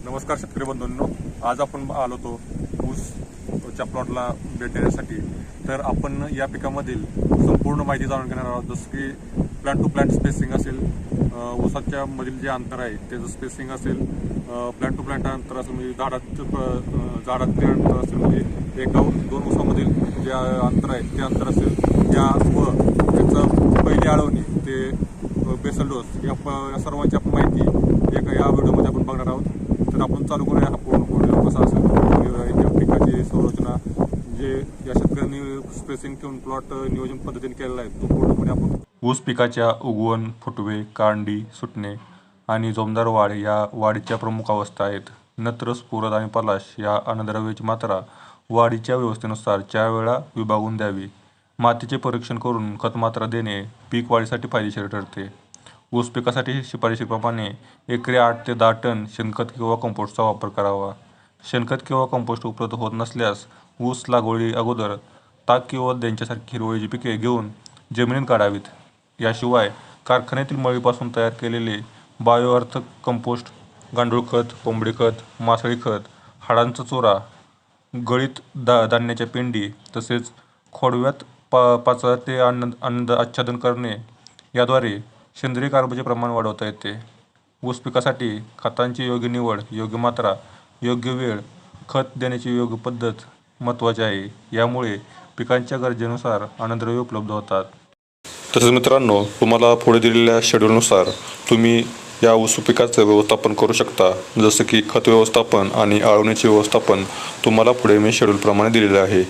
नमस्कार शेतकरी बंधूंनो, आज आपण आलो होतो ऊसच्या प्लॉटला भेट देण्यासाठी. तर आपण या पिकामधील संपूर्ण माहिती जाणून घेणार आहोत. जसं की प्लांट टू प्लांट स्पेसिंग असेल, ऊसाच्या मधील जे अंतर आहे त्याचं स्पेसिंग असेल, प्लांट टू प्लांट अंतर असेल म्हणजे झाडात अंतर असेल, म्हणजे एका दोन ऊसामधील जे अंतर आहे ते अंतर असेल, व त्याचं पहिली आळवणी ते बेसल डोस या सर्वांची आपण माहिती या व्हिडिओमध्ये आपण बघणार आहोत. तर आपण चालू करूया. हा पूर्ण व्हिडिओ कसा असेल, या पिकाची संरचना, जे या शेतकऱ्यांनी स्पेसिंग ठेवून प्लॉट नियोजन पद्धतीने केलेला आहे तो पूर्णपणे आपण. ऊस पिकाच्या उगवण, फुटवे, कांडी सुटणे आणि जोमदार वाढ या वाढीच्या प्रमुख अवस्था आहेत. नत्र, स्फुरद आणि पलाश या अन्नद्रव्याची मात्रा वाढीच्या व्यवस्थेनुसार 4 वेळा विभागून द्यावी. मातीचे परीक्षण करून खत मात्रा देणे पीक वाढीसाठी फायदेशीर ठरते. ऊस पिकासाठी शिफारशीप्रमाणे एकरी 8 ते 10 टन शेणखत किंवा कंपोस्टचा वापर करावा. शेणखत किंवा कंपोस्ट उपलब्ध होत नसल्यास ऊस लागवडी अगोदर ताक किंवा यांच्यासारखी हिरवळीची पिके घेऊन जमिनीत काढावीत. याशिवाय कारखान्यातील मळीपासून तयार केलेले बायो अर्थ कंपोस्ट, गांडूळ खत, कोंबडी खत, मासळी खत, हाडांचा चुरा, गळीत धान्याच्या पेंडी तसेच खोडव्यात पाचाते अन्न आच्छादन करणे याद्वारे सेंद्रिय कार्बनचे प्रमाण वाढवता येते. ऊस पिकासाठी खतांची योग्य निवड, योग्य मात्रा, योग्य वेळ, खत देण्याची योग्य पद्धत महत्त्वाची आहे. यामुळे पिकांच्या गरजेनुसार अन्नद्रव्ये उपलब्ध होतात. तसेच मित्रांनो, तुम्हाला पुढे दिलेल्या शेड्यूलनुसार तुम्ही या ऊस पिकाचं व्यवस्थापन करू शकता. जसं की खत व्यवस्थापन आणि आळवणीचे व्यवस्थापन तुम्हाला पुढे मी शेड्यूलप्रमाणे दिलेलं आहे.